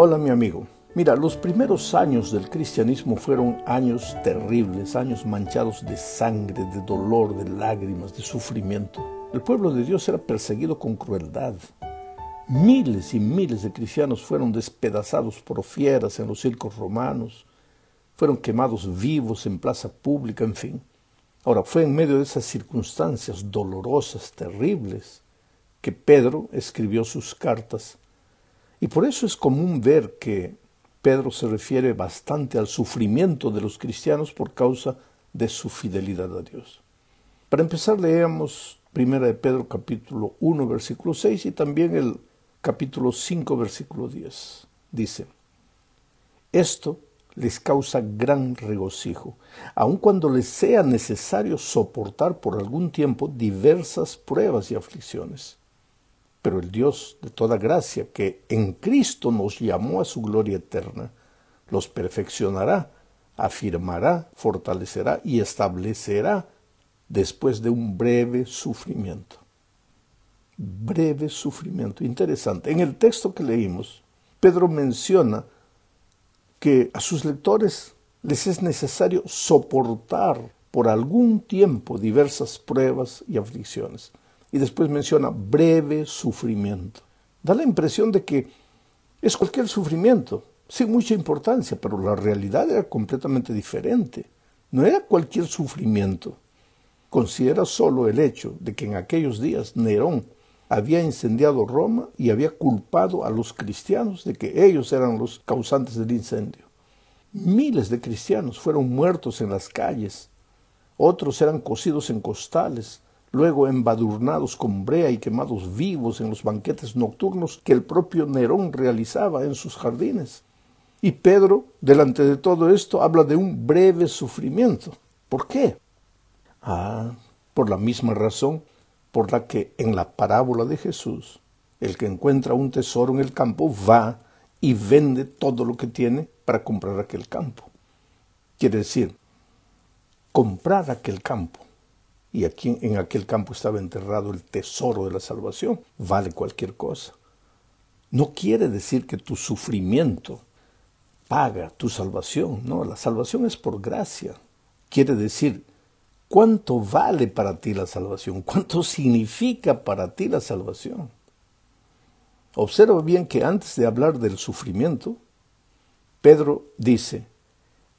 Hola mi amigo, mira, los primeros años del cristianismo fueron años terribles, años manchados de sangre, de dolor, de lágrimas, de sufrimiento. El pueblo de Dios era perseguido con crueldad. Miles y miles de cristianos fueron despedazados por fieras en los circos romanos, fueron quemados vivos en plaza pública, en fin. Ahora, fue en medio de esas circunstancias dolorosas, terribles, que Pedro escribió sus cartas. Y por eso es común ver que Pedro se refiere bastante al sufrimiento de los cristianos por causa de su fidelidad a Dios. Para empezar, leamos 1 de Pedro capítulo 1, versículo 6 y también el capítulo 5, versículo 10. Dice: esto les causa gran regocijo, aun cuando les sea necesario soportar por algún tiempo diversas pruebas y aflicciones. Pero el Dios de toda gracia, que en Cristo nos llamó a su gloria eterna, los perfeccionará, afirmará, fortalecerá y establecerá después de un breve sufrimiento. Breve sufrimiento. Interesante. En el texto que leímos, Pedro menciona que a sus lectores les es necesario soportar por algún tiempo diversas pruebas y aflicciones. Y después menciona breve sufrimiento. Da la impresión de que es cualquier sufrimiento, sin mucha importancia, pero la realidad era completamente diferente. No era cualquier sufrimiento. Considera solo el hecho de que en aquellos días Nerón había incendiado Roma y había culpado a los cristianos de que ellos eran los causantes del incendio. Miles de cristianos fueron muertos en las calles, otros eran cocidos en costales, luego embadurnados con brea y quemados vivos en los banquetes nocturnos que el propio Nerón realizaba en sus jardines. Y Pedro, delante de todo esto, habla de un breve sufrimiento. ¿Por qué? Por la misma razón por la que en la parábola de Jesús, el que encuentra un tesoro en el campo va y vende todo lo que tiene para comprar aquel campo. Quiere decir, comprar aquel campo. Y aquí en aquel campo estaba enterrado el tesoro de la salvación, vale cualquier cosa. No quiere decir que tu sufrimiento paga tu salvación, no, la salvación es por gracia. Quiere decir, ¿cuánto vale para ti la salvación? ¿Cuánto significa para ti la salvación? Observa bien que antes de hablar del sufrimiento, Pedro dice: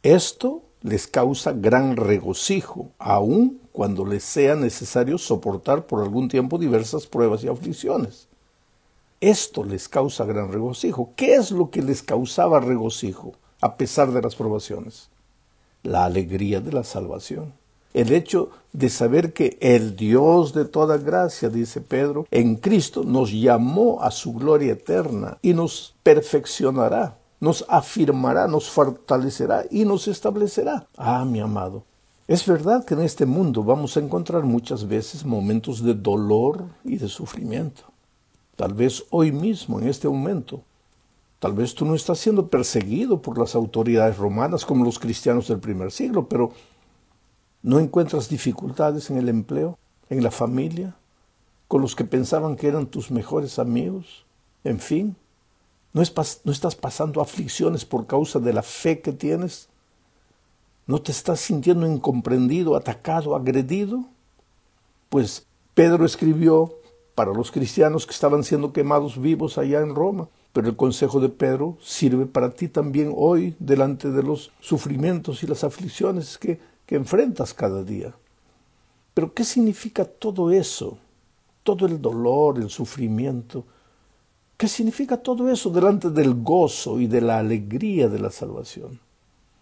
esto les causa gran regocijo, aun cuando les sea necesario soportar por algún tiempo diversas pruebas y aflicciones. Esto les causa gran regocijo. ¿Qué es lo que les causaba regocijo a pesar de las probaciones? La alegría de la salvación. El hecho de saber que el Dios de toda gracia, dice Pedro, en Cristo nos llamó a su gloria eterna y nos perfeccionará, nos afirmará, nos fortalecerá y nos establecerá. Mi amado, es verdad que en este mundo vamos a encontrar muchas veces momentos de dolor y de sufrimiento. Tal vez hoy mismo, en este momento, tal vez tú no estás siendo perseguido por las autoridades romanas como los cristianos del primer siglo, pero ¿no encuentras dificultades en el empleo, en la familia, con los que pensaban que eran tus mejores amigos? En fin, ¿no estás pasando aflicciones por causa de la fe que tienes? ¿No te estás sintiendo incomprendido, atacado, agredido? Pues Pedro escribió para los cristianos que estaban siendo quemados vivos allá en Roma. Pero el consejo de Pedro sirve para ti también hoy, delante de los sufrimientos y las aflicciones que enfrentas cada día. Pero ¿qué significa todo eso? Todo el dolor, el sufrimiento. ¿Qué significa todo eso delante del gozo y de la alegría de la salvación?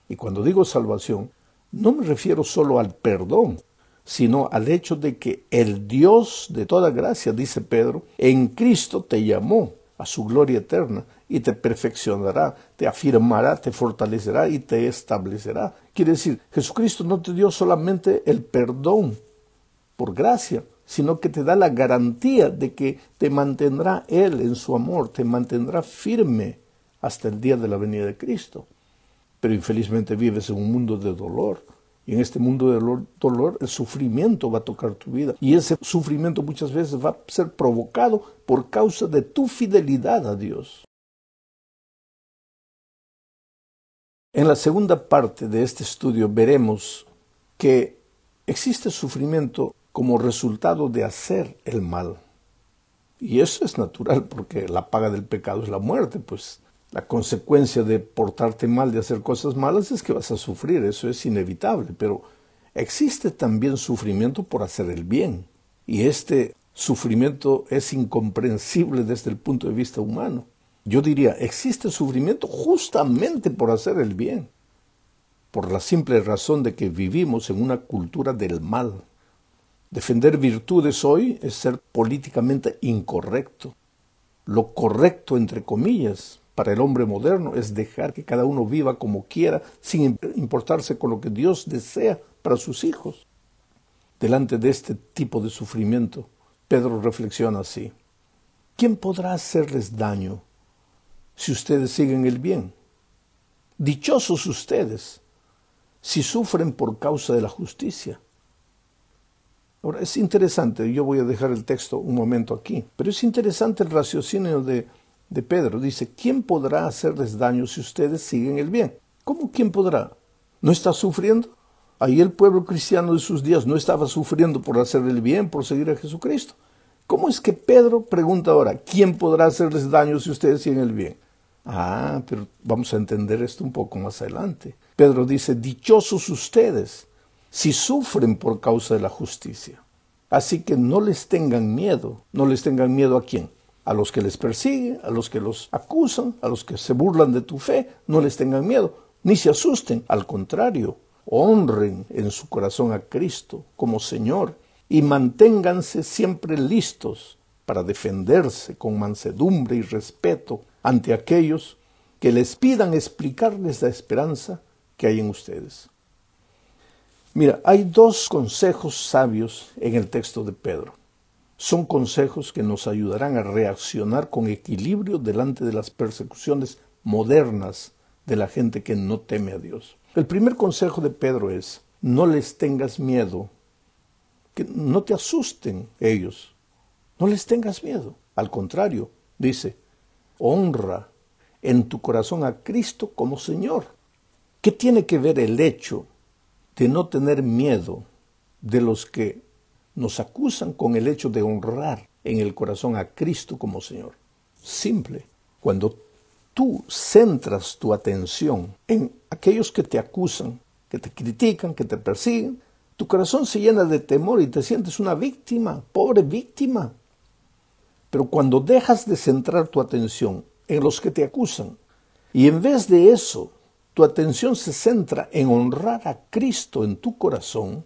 Y cuando digo salvación, no me refiero solo al perdón, sino al hecho de que el Dios de toda gracia, dice Pedro, en Cristo te llamó a su gloria eterna y te perfeccionará, te afirmará, te fortalecerá y te establecerá. Quiere decir, Jesucristo no te dio solamente el perdón por gracia, sino que te da la garantía de que te mantendrá Él en su amor, te mantendrá firme hasta el día de la venida de Cristo. Pero infelizmente vives en un mundo de dolor. Y en este mundo de dolor, el sufrimiento va a tocar tu vida. Y ese sufrimiento muchas veces va a ser provocado por causa de tu fidelidad a Dios. En la segunda parte de este estudio veremos que existe sufrimiento como resultado de hacer el mal. Y eso es natural porque la paga del pecado es la muerte, pues la consecuencia de portarte mal, de hacer cosas malas, es que vas a sufrir, eso es inevitable. Pero existe también sufrimiento por hacer el bien. Y este sufrimiento es incomprensible desde el punto de vista humano. Yo diría, existe sufrimiento justamente por hacer el bien, por la simple razón de que vivimos en una cultura del mal. Defender virtudes hoy es ser políticamente incorrecto. Lo correcto, entre comillas, para el hombre moderno es dejar que cada uno viva como quiera, sin importarse con lo que Dios desea para sus hijos. Delante de este tipo de sufrimiento, Pedro reflexiona así: ¿quién podrá hacerles daño si ustedes siguen el bien? Dichosos ustedes si sufren por causa de la justicia. Ahora, es interesante, yo voy a dejar el texto un momento aquí, pero es interesante el raciocinio de Pedro. Dice, ¿quién podrá hacerles daño si ustedes siguen el bien? ¿Cómo quién podrá? ¿No está sufriendo? Ahí el pueblo cristiano de sus días no estaba sufriendo por hacer el bien, por seguir a Jesucristo. ¿Cómo es que Pedro pregunta ahora, ¿quién podrá hacerles daño si ustedes siguen el bien? Pero vamos a entender esto un poco más adelante. Pedro dice, dichosos ustedes si sufren por causa de la justicia. Así que no les tengan miedo. ¿No les tengan miedo a quién? A los que les persiguen, a los que los acusan, a los que se burlan de tu fe. No les tengan miedo, ni se asusten. Al contrario, honren en su corazón a Cristo como Señor y manténganse siempre listos para defenderse con mansedumbre y respeto ante aquellos que les pidan explicarles la esperanza que hay en ustedes. Mira, hay dos consejos sabios en el texto de Pedro. Son consejos que nos ayudarán a reaccionar con equilibrio delante de las persecuciones modernas de la gente que no teme a Dios. El primer consejo de Pedro es, no les tengas miedo, que no te asusten ellos, no les tengas miedo. Al contrario, dice, honra en tu corazón a Cristo como Señor. ¿Qué tiene que ver el hecho de no tener miedo de los que nos acusan con el hecho de honrar en el corazón a Cristo como Señor? Simple. Cuando tú centras tu atención en aquellos que te acusan, que te critican, que te persiguen, tu corazón se llena de temor y te sientes una víctima, pobre víctima. Pero cuando dejas de centrar tu atención en los que te acusan y en vez de eso tu atención se centra en honrar a Cristo en tu corazón,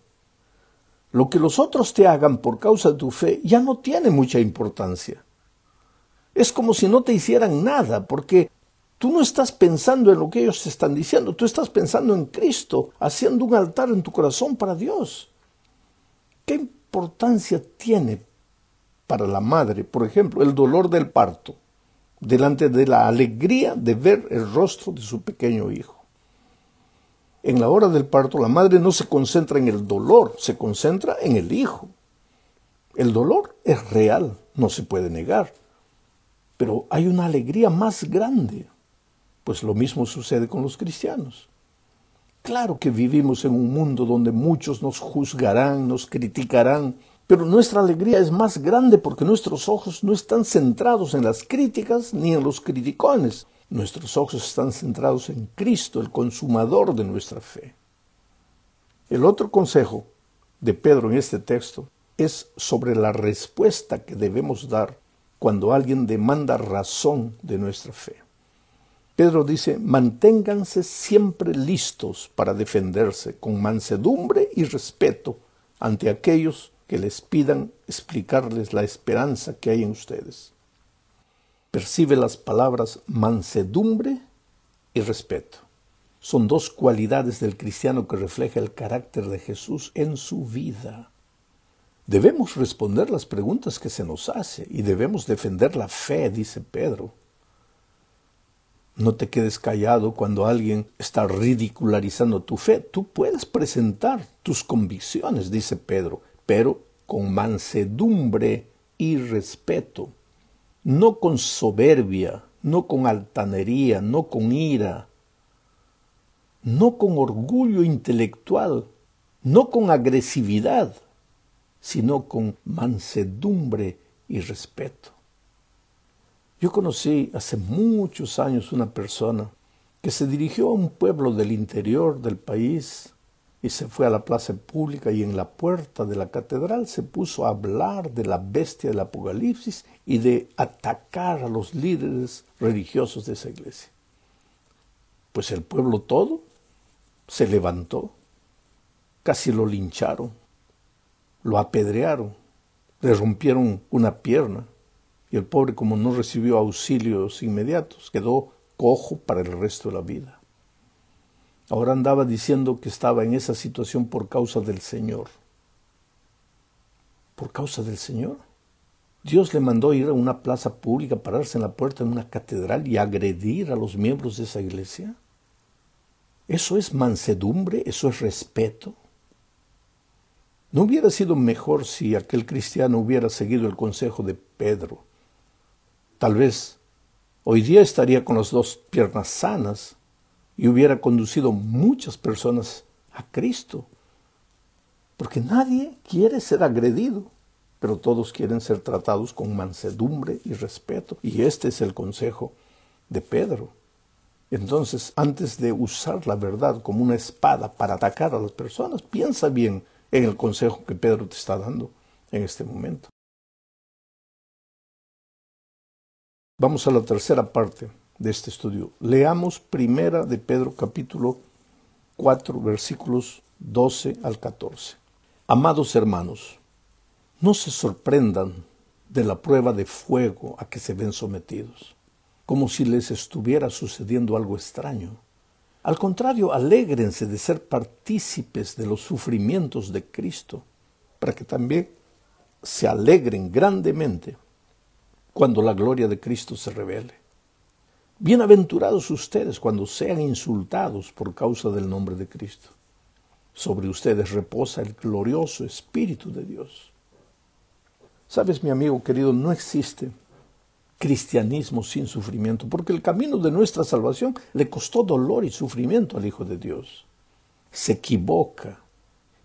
lo que los otros te hagan por causa de tu fe ya no tiene mucha importancia. Es como si no te hicieran nada, porque tú no estás pensando en lo que ellos te están diciendo, tú estás pensando en Cristo, haciendo un altar en tu corazón para Dios. ¿Qué importancia tiene para la madre, por ejemplo, el dolor del parto, delante de la alegría de ver el rostro de su pequeño hijo? En la hora del parto, la madre no se concentra en el dolor, se concentra en el hijo. El dolor es real, no se puede negar, pero hay una alegría más grande. Pues lo mismo sucede con los cristianos. Claro que vivimos en un mundo donde muchos nos juzgarán, nos criticarán, pero nuestra alegría es más grande porque nuestros ojos no están centrados en las críticas ni en los criticones. Nuestros ojos están centrados en Cristo, el consumador de nuestra fe. El otro consejo de Pedro en este texto es sobre la respuesta que debemos dar cuando alguien demanda razón de nuestra fe. Pedro dice, manténganse siempre listos para defenderse con mansedumbre y respeto ante aquellos que les pidan explicarles la esperanza que hay en ustedes. Percibe las palabras mansedumbre y respeto. Son dos cualidades del cristiano que refleja el carácter de Jesús en su vida. Debemos responder las preguntas que se nos hace y debemos defender la fe, dice Pedro. No te quedes callado cuando alguien está ridicularizando tu fe. Tú puedes presentar tus convicciones, dice Pedro, pero con mansedumbre y respeto. No con soberbia, no con altanería, no con ira. no con orgullo intelectual, no con agresividad, sino con mansedumbre y respeto. Yo conocí hace muchos años una persona que se dirigió a un pueblo del interior del país y se fue a la plaza pública y en la puerta de la catedral se puso a hablar de la bestia del Apocalipsis y de atacar a los líderes religiosos de esa iglesia. Pues el pueblo todo se levantó, casi lo lincharon, lo apedrearon, le rompieron una pierna y el pobre, como no recibió auxilios inmediatos, quedó cojo para el resto de la vida. Ahora andaba diciendo que estaba en esa situación por causa del Señor. ¿Por causa del Señor? Dios le mandó ir a una plaza pública, pararse en la puerta de una catedral y agredir a los miembros de esa iglesia. ¿Eso es mansedumbre? ¿Eso es respeto? ¿No hubiera sido mejor si aquel cristiano hubiera seguido el consejo de Pedro? Tal vez hoy día estaría con las dos piernas sanas y hubiera conducido muchas personas a Cristo. Porque nadie quiere ser agredido, pero todos quieren ser tratados con mansedumbre y respeto. Y este es el consejo de Pedro. Entonces, antes de usar la verdad como una espada para atacar a las personas, piensa bien en el consejo que Pedro te está dando en este momento. Vamos a la tercera parte de este estudio. Leamos primera de Pedro capítulo 4 versículos 12 al 14. Amados hermanos, no se sorprendan de la prueba de fuego a que se ven sometidos, como si les estuviera sucediendo algo extraño. Al contrario, alégrense de ser partícipes de los sufrimientos de Cristo, para que también se alegren grandemente cuando la gloria de Cristo se revele. Bienaventurados ustedes cuando sean insultados por causa del nombre de Cristo. Sobre ustedes reposa el glorioso Espíritu de Dios. Sabes, mi amigo querido, no existe cristianismo sin sufrimiento, porque el camino de nuestra salvación le costó dolor y sufrimiento al Hijo de Dios. Se equivoca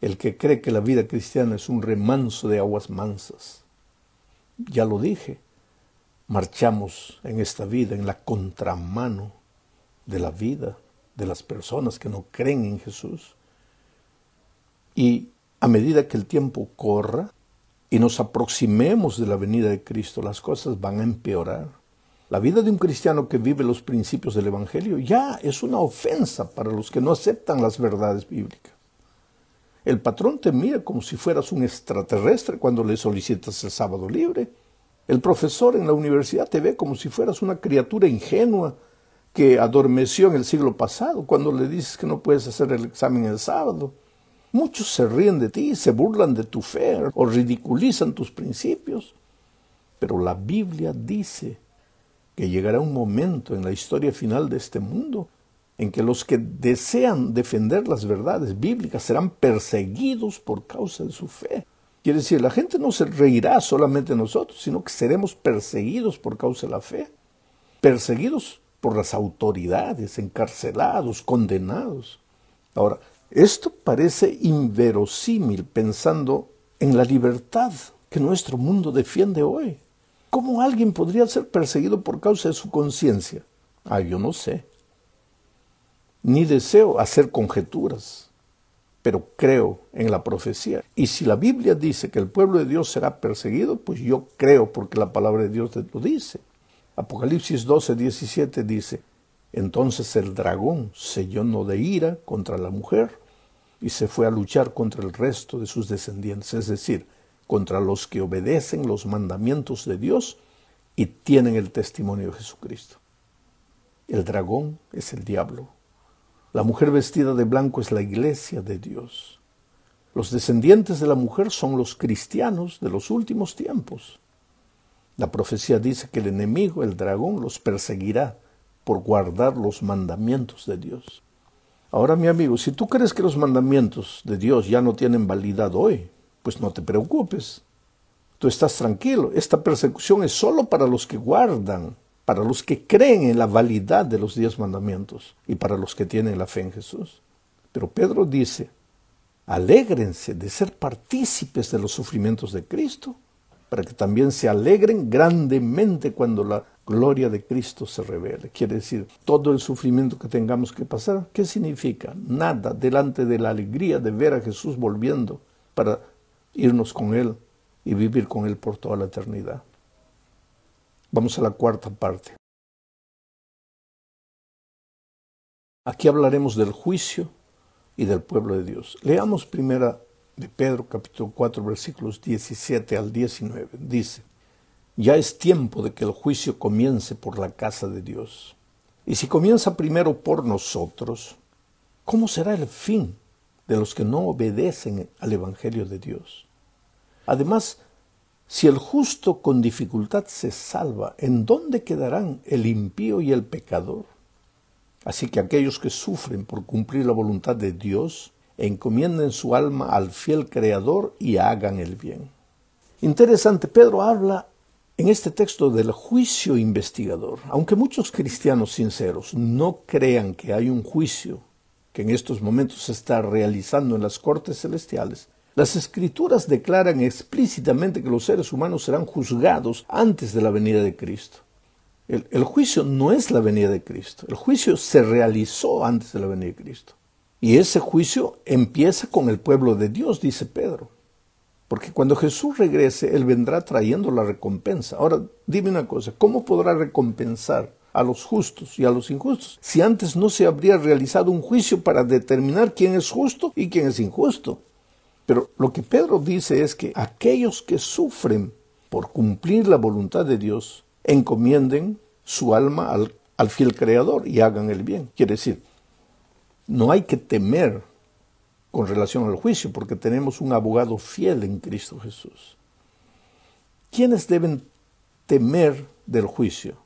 el que cree que la vida cristiana es un remanso de aguas mansas. Ya lo dije, marchamos en esta vida en la contramano de la vida de las personas que no creen en Jesús. Y a medida que el tiempo corra y nos aproximemos de la venida de Cristo, las cosas van a empeorar. La vida de un cristiano que vive los principios del Evangelio ya es una ofensa para los que no aceptan las verdades bíblicas. El patrón te mira como si fueras un extraterrestre cuando le solicitas el sábado libre. El profesor en la universidad te ve como si fueras una criatura ingenua que adormeció en el siglo pasado cuando le dices que no puedes hacer el examen el sábado. Muchos se ríen de ti, se burlan de tu fe o ridiculizan tus principios. Pero la Biblia dice que llegará un momento en la historia final de este mundo en que los que desean defender las verdades bíblicas serán perseguidos por causa de su fe. Quiere decir, la gente no se reirá solamente de nosotros, sino que seremos perseguidos por causa de la fe. Perseguidos por las autoridades, encarcelados, condenados. Ahora, esto parece inverosímil pensando en la libertad que nuestro mundo defiende hoy. ¿Cómo alguien podría ser perseguido por causa de su conciencia? Yo no sé. Ni deseo hacer conjeturas, pero creo en la profecía. Y si la Biblia dice que el pueblo de Dios será perseguido, pues yo creo porque la palabra de Dios lo dice. Apocalipsis 12:17 dice, entonces el dragón se llenó de ira contra la mujer y se fue a luchar contra el resto de sus descendientes, es decir, contra los que obedecen los mandamientos de Dios y tienen el testimonio de Jesucristo. El dragón es el diablo. La mujer vestida de blanco es la iglesia de Dios. Los descendientes de la mujer son los cristianos de los últimos tiempos. La profecía dice que el enemigo, el dragón, los perseguirá por guardar los mandamientos de Dios. Ahora, mi amigo, si tú crees que los mandamientos de Dios ya no tienen validad hoy, pues no te preocupes. Tú estás tranquilo. Esta persecución es solo para los que guardan para los que creen en la validez de los 10 mandamientos y para los que tienen la fe en Jesús. Pero Pedro dice, alégrense de ser partícipes de los sufrimientos de Cristo, para que también se alegren grandemente cuando la gloria de Cristo se revele. Quiere decir, todo el sufrimiento que tengamos que pasar, ¿qué significa? Nada delante de la alegría de ver a Jesús volviendo para irnos con Él y vivir con Él por toda la eternidad. Vamos a la cuarta parte. Aquí hablaremos del juicio y del pueblo de Dios. Leamos primera de Pedro, capítulo 4, versículos 17 al 19. Dice, ya es tiempo de que el juicio comience por la casa de Dios. Y si comienza primero por nosotros, ¿cómo será el fin de los que no obedecen al Evangelio de Dios? Además, si el justo con dificultad se salva, ¿en dónde quedarán el impío y el pecador? Así que aquellos que sufren por cumplir la voluntad de Dios, encomienden su alma al fiel Creador y hagan el bien. Interesante, Pedro habla en este texto del juicio investigador. Aunque muchos cristianos sinceros no crean que hay un juicio que en estos momentos se está realizando en las cortes celestiales, las Escrituras declaran explícitamente que los seres humanos serán juzgados antes de la venida de Cristo. El juicio no es la venida de Cristo. El juicio se realizó antes de la venida de Cristo. Y ese juicio empieza con el pueblo de Dios, dice Pedro. Porque cuando Jesús regrese, Él vendrá trayendo la recompensa. Ahora, dime una cosa, ¿cómo podrá recompensar a los justos y a los injustos si antes no se habría realizado un juicio para determinar quién es justo y quién es injusto? Pero lo que Pedro dice es que aquellos que sufren por cumplir la voluntad de Dios, encomienden su alma al fiel Creador y hagan el bien. Quiere decir, no hay que temer con relación al juicio, porque tenemos un abogado fiel en Cristo Jesús. ¿Quiénes deben temer del juicio?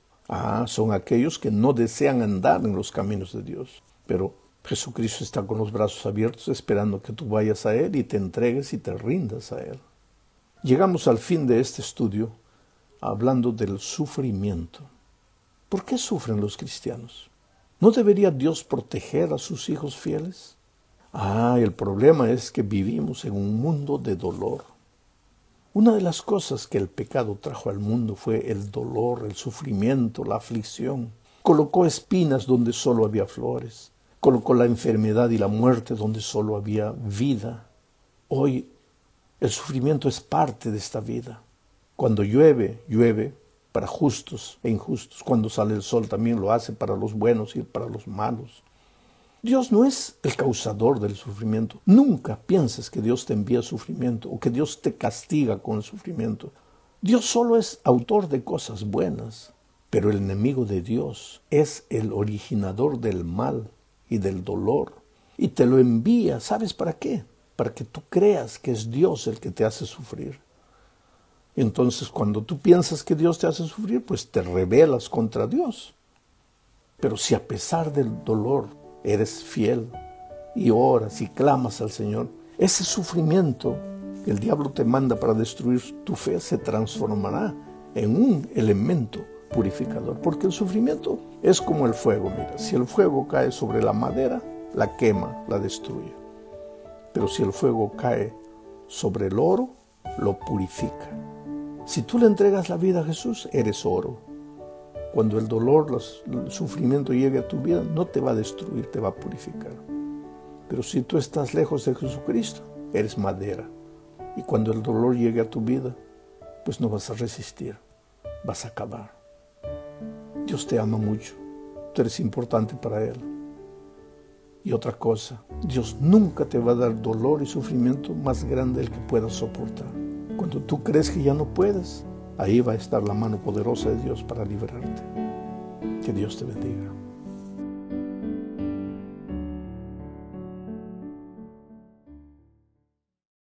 Son aquellos que no desean andar en los caminos de Dios. Pero Jesucristo está con los brazos abiertos esperando que tú vayas a Él y te entregues y te rindas a Él. Llegamos al fin de este estudio hablando del sufrimiento. ¿Por qué sufren los cristianos? ¿No debería Dios proteger a sus hijos fieles? El problema es que vivimos en un mundo de dolor. Una de las cosas que el pecado trajo al mundo fue el dolor, el sufrimiento, la aflicción. Colocó espinas donde solo había flores. Colocó la enfermedad y la muerte donde solo había vida. Hoy el sufrimiento es parte de esta vida. Cuando llueve, llueve para justos e injustos. Cuando sale el sol también lo hace para los buenos y para los malos. Dios no es el causador del sufrimiento. Nunca pienses que Dios te envía sufrimiento o que Dios te castiga con el sufrimiento. Dios solo es autor de cosas buenas, pero el enemigo de Dios es el originador del mal y del dolor. Y te lo envía, ¿sabes para qué? Para que tú creas que es Dios el que te hace sufrir. Entonces, cuando tú piensas que Dios te hace sufrir, pues te rebelas contra Dios. Pero si a pesar del dolor eres fiel y oras y clamas al Señor, ese sufrimiento que el diablo te manda para destruir tu fe se transformará en un elemento purificador. Porque el sufrimiento es como el fuego. Mira, si el fuego cae sobre la madera, la quema, la destruye. Pero si el fuego cae sobre el oro, lo purifica. Si tú le entregas la vida a Jesús, eres oro. Cuando el dolor, el sufrimiento llegue a tu vida, no te va a destruir, te va a purificar. Pero si tú estás lejos de Jesucristo, eres madera. Y cuando el dolor llegue a tu vida, pues no vas a resistir, vas a acabar. Dios te ama mucho, tú eres importante para Él. Y otra cosa, Dios nunca te va a dar dolor y sufrimiento más grande del que puedas soportar. Cuando tú crees que ya no puedes, ahí va a estar la mano poderosa de Dios para liberarte. Que Dios te bendiga.